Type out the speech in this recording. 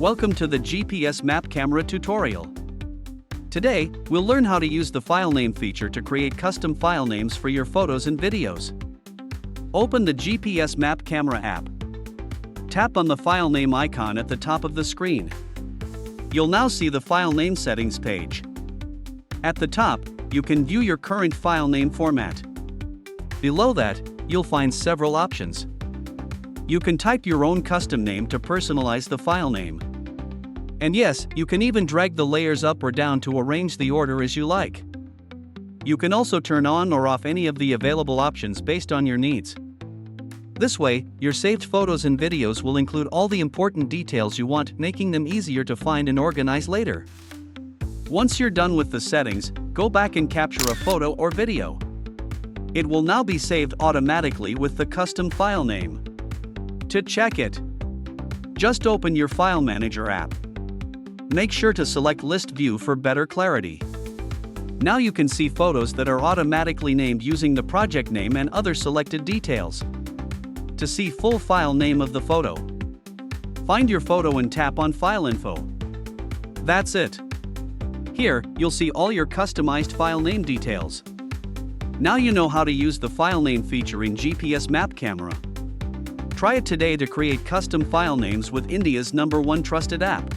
Welcome to the GPS map camera tutorial. Today, we'll learn how to use the file name feature to create custom file names for your photos and videos. Open the GPS map camera app. Tap on the file name icon at the top of the screen. You'll now see the file name settings page. At the top, you can view your current file name format. Below that, you'll find several options. You can type your own custom name to personalize the file name. And yes, you can even drag the layers up or down to arrange the order as you like. You can also turn on or off any of the available options based on your needs. This way, your saved photos and videos will include all the important details you want, making them easier to find and organize later. Once you're done with the settings, go back and capture a photo or video. It will now be saved automatically with the custom file name. To check it, just open your File Manager app. Make sure to select List View for better clarity. Now you can see photos that are automatically named using the project name and other selected details. To see full file name of the photo, find your photo and tap on File Info. That's it. Here, you'll see all your customized file name details. Now you know how to use the file name feature in GPS Map Camera. Try it today to create custom file names with India's #1 trusted app.